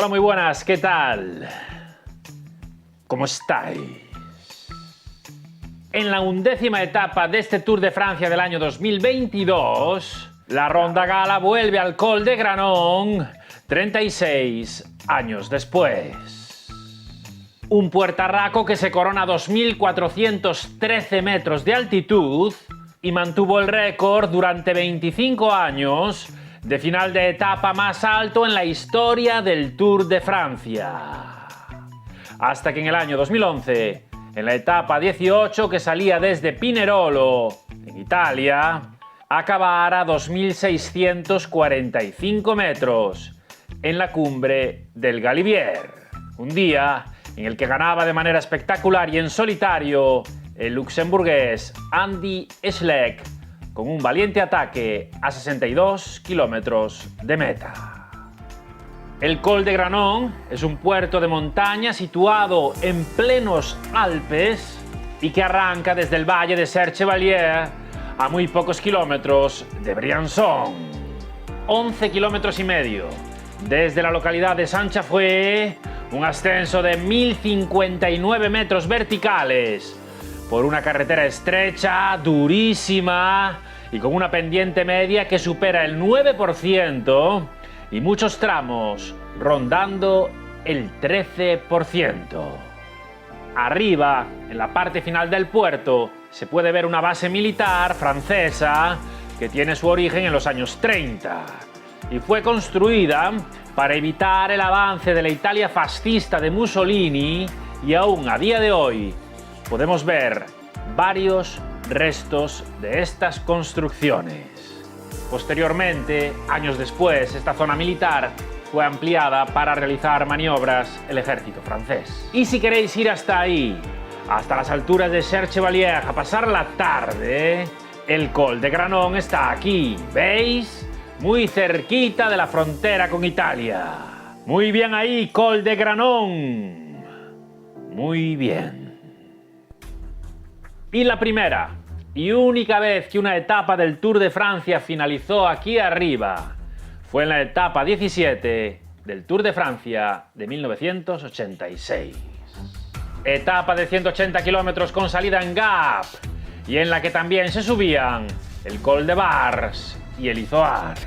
Hola, muy buenas, ¿qué tal? ¿Cómo estáis? En la 11ª etapa de este Tour de Francia del año 2022, la Ronda Gala vuelve al Col de Granon 36 años después. Un puertarraco que se corona a 2.413 metros de altitud y mantuvo el récord durante 25 años de final de etapa más alto en la historia del Tour de Francia. Hasta que en el año 2011, en la etapa 18 que salía desde Pinerolo, en Italia, acabara a 2.645 metros en la cumbre del Galibier. Un día en el que ganaba de manera espectacular y en solitario el luxemburgués Andy Schleck con un valiente ataque a 62 kilómetros de meta. El Col de Granon es un puerto de montaña situado en plenos Alpes y que arranca desde el valle de Serre-Chevalier a muy pocos kilómetros de Briançon. 11 kilómetros y medio desde la localidad de Saint-Chaffré, un ascenso de 1.059 metros verticales por una carretera estrecha, durísima y con una pendiente media que supera el 9% y muchos tramos rondando el 13%. Arriba, en la parte final del puerto, se puede ver una base militar francesa que tiene su origen en los años 30 y fue construida para evitar el avance de la Italia fascista de Mussolini, y aún a día de hoy podemos ver varios restos de estas construcciones. Posteriormente, años después, esta zona militar fue ampliada para realizar maniobras el ejército francés. Y si queréis ir hasta ahí, hasta las alturas de Serre-Chevalier, a pasar la tarde, el Col de Granon está aquí, ¿veis? Muy cerquita de la frontera con Italia. Muy bien ahí, Col de Granon. Muy bien. Y la primera y única vez que una etapa del Tour de Francia finalizó aquí arriba fue en la etapa 17 del Tour de Francia de 1986. Etapa de 180 kilómetros con salida en Gap y en la que también se subían el Col de Vars y el Izoard.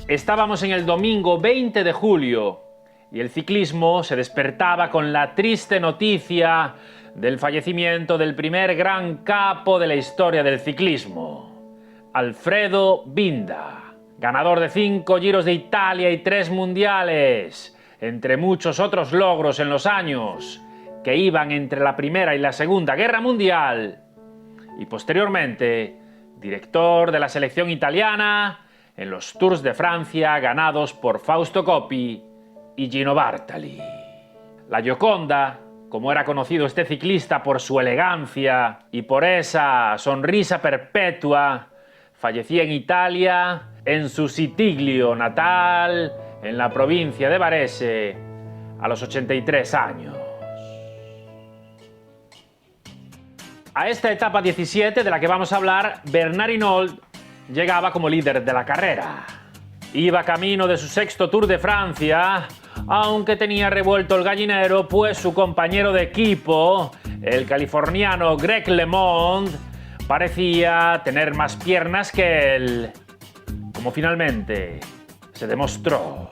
Estábamos en el domingo 20 de julio y el ciclismo se despertaba con la triste noticia del fallecimiento del primer gran capo de la historia del ciclismo, Alfredo Binda, ganador de 5 Giros de Italia y 3 mundiales, entre muchos otros logros en los años que iban entre la Primera y la Segunda Guerra Mundial, y posteriormente director de la selección italiana en los Tours de Francia ganados por Fausto Coppi y Gino Bartali. La Gioconda, como era conocido este ciclista por su elegancia y por esa sonrisa perpetua, fallecía en Italia, en su Sitiglio natal, en la provincia de Varese, a los 83 años. A esta etapa 17 de la que vamos a hablar, Bernard Hinault llegaba como líder de la carrera. Iba camino de su 6º Tour de Francia, aunque tenía revuelto el gallinero, pues su compañero de equipo, el californiano Greg LeMond, parecía tener más piernas que él, como finalmente se demostró.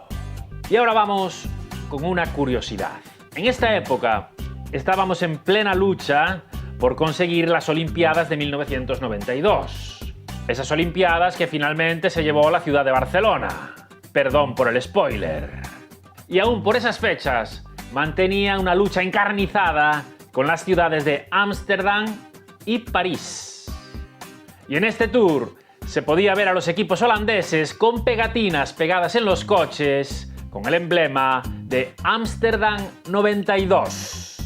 Y ahora vamos con una curiosidad. En esta época estábamos en plena lucha por conseguir las Olimpiadas de 1992. Esas Olimpiadas que finalmente se llevó la ciudad de Barcelona. Perdón por el spoiler. Y aún por esas fechas mantenía una lucha encarnizada con las ciudades de Ámsterdam y París. Y en este tour se podía ver a los equipos holandeses con pegatinas pegadas en los coches con el emblema de Ámsterdam 92.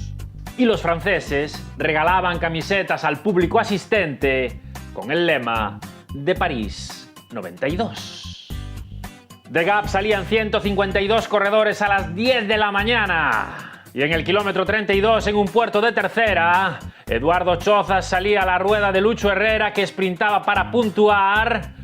Y los franceses regalaban camisetas al público asistente con el lema de París 92. De Gap salían 152 corredores a las 10 de la mañana. Y en el kilómetro 32, en un puerto de tercera, Eduardo Chozas salía a la rueda de Lucho Herrera, que sprintaba para puntuar,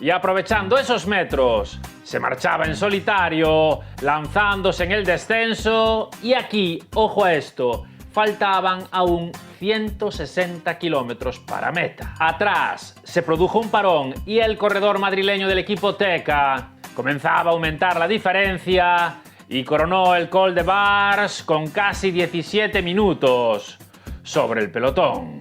y aprovechando esos metros, se marchaba en solitario, lanzándose en el descenso y aquí, ojo a esto, faltaban aún 160 kilómetros para meta. Atrás se produjo un parón y el corredor madrileño del equipo Tecca comenzaba a aumentar la diferencia y coronó el Col de Bars con casi 17 minutos sobre el pelotón.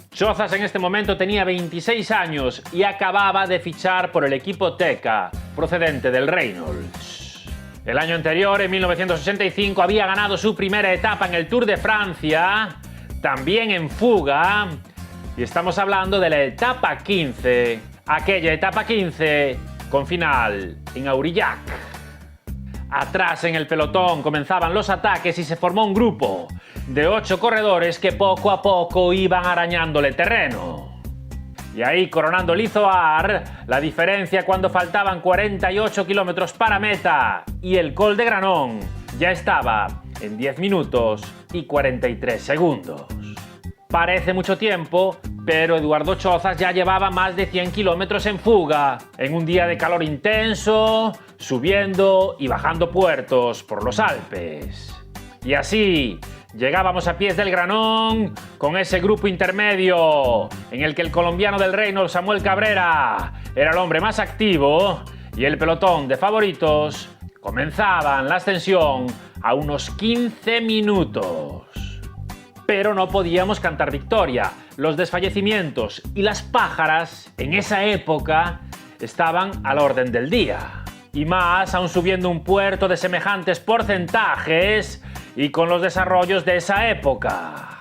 Chozas en este momento tenía 26 años y acababa de fichar por el equipo Tecca, procedente del Reynolds. El año anterior, en 1985, había ganado su primera etapa en el Tour de Francia, también en fuga, y estamos hablando de la etapa 15, aquella etapa 15 con final en Aurillac. Atrás en el pelotón comenzaban los ataques y se formó un grupo de 8 corredores que poco a poco iban arañándole terreno. Y ahí, coronando Lizoar, la diferencia cuando faltaban 48 kilómetros para meta y el Col de Granón ya estaba en 10 minutos y 43 segundos. Parece mucho tiempo, pero Eduardo Chozas ya llevaba más de 100 kilómetros en fuga, en un día de calor intenso, subiendo y bajando puertos por los Alpes. Y así llegábamos a pies del Granón con ese grupo intermedio en el que el colombiano del Reynolds, Samuel Cabrera, era el hombre más activo y el pelotón de favoritos comenzaban la ascensión a unos 15 minutos. Pero no podíamos cantar victoria. Los desfallecimientos y las pájaras en esa época estaban al orden del día. Y más aún subiendo un puerto de semejantes porcentajes y con los desarrollos de esa época.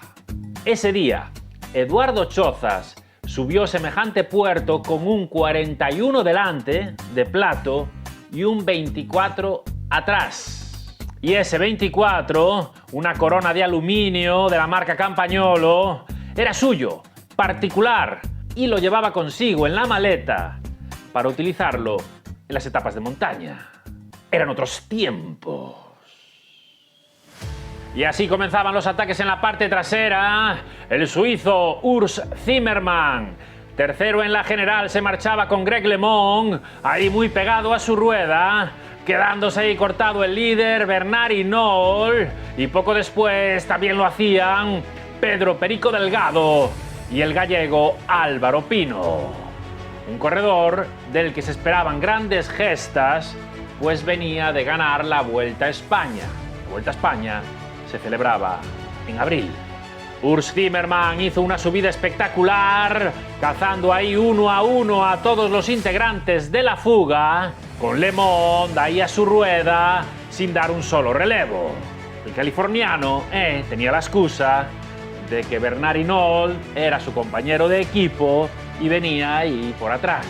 Ese día, Eduardo Chozas subió semejante puerto con un 41 delante de plato y un 24 atrás. Y ese 24, una corona de aluminio de la marca Campagnolo, era suyo, particular, y lo llevaba consigo en la maleta para utilizarlo en las etapas de montaña. Eran otros tiempos. Y así comenzaban los ataques en la parte trasera. El suizo Urs Zimmermann, tercero en la general, se marchaba con Greg LeMond, ahí muy pegado a su rueda, quedándose ahí cortado el líder Bernard Hinault, y poco después también lo hacían Pedro Perico Delgado y el gallego Álvaro Pino. Un corredor del que se esperaban grandes gestas, pues venía de ganar la Vuelta a España. La Vuelta a España se celebraba en abril. Urs Zimmermann hizo una subida espectacular, cazando ahí uno a todos los integrantes de la fuga, con LeMond ahí a su rueda, sin dar un solo relevo. El californiano tenía la excusa de que Bernard Hinault era su compañero de equipo y venía ahí por atrás.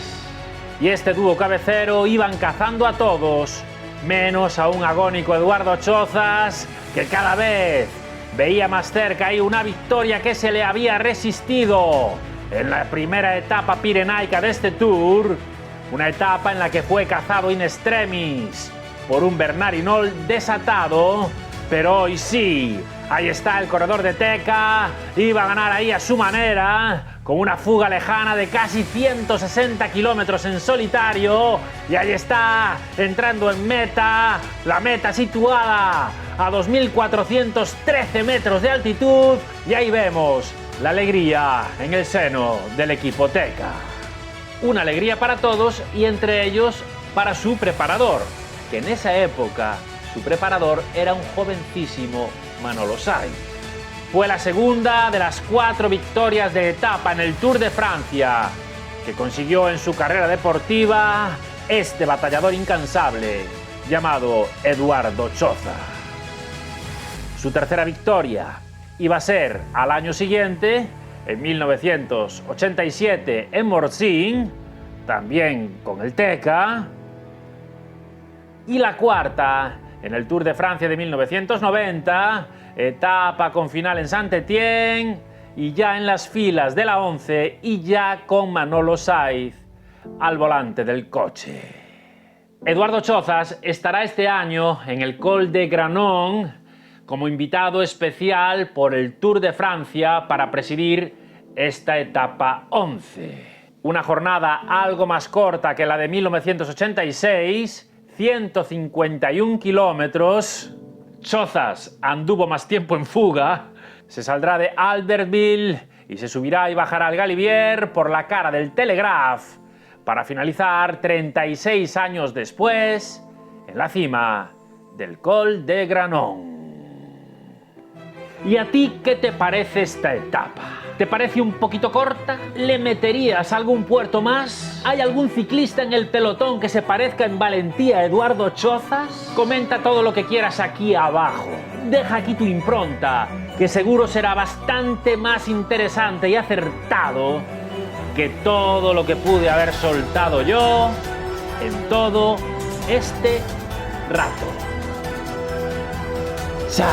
Y este dúo cabecero iban cazando a todos, menos a un agónico Eduardo Chozas, que cada vez veía más cerca ahí una victoria que se le había resistido en la primera etapa pirenaica de este Tour, una etapa en la que fue cazado in extremis por un Bernard Hinault desatado, pero hoy sí, ahí está el corredor de Tecca, iba a ganar ahí a su manera, con una fuga lejana de casi 160 kilómetros en solitario, y ahí está, entrando en meta, la meta situada a 2.413 metros de altitud, y ahí vemos la alegría en el seno del equipo Tecca. Una alegría para todos y entre ellos para su preparador, que en esa época su preparador era un jovencísimo Manolo Saiz. Fue la segunda de las 4 victorias de etapa en el Tour de Francia que consiguió en su carrera deportiva este batallador incansable llamado Eduardo Chozas. Su tercera victoria iba a ser al año siguiente, en 1987, en Morcín, también con el Tecca, y la cuarta en el Tour de Francia de 1990, etapa con final en Saint-Étienne, y ya en las filas de la 11 y ya con Manolo Saiz al volante del coche. Eduardo Chozas estará este año en el Col de Granón como invitado especial por el Tour de Francia para presidir esta etapa 11. Una jornada algo más corta que la de 1986, 151 kilómetros. Chozas anduvo más tiempo en fuga. Se saldrá de Albertville y se subirá y bajará al Galibier por la cara del Telegraph para finalizar 36 años después en la cima del Col de Granon. ¿Y a ti qué te parece esta etapa? ¿Te parece un poquito corta? ¿Le meterías algún puerto más? ¿Hay algún ciclista en el pelotón que se parezca en valentía a Eduardo Chozas? Comenta todo lo que quieras aquí abajo. Deja aquí tu impronta, que seguro será bastante más interesante y acertado que todo lo que pude haber soltado yo en todo este rato. ¡Chao!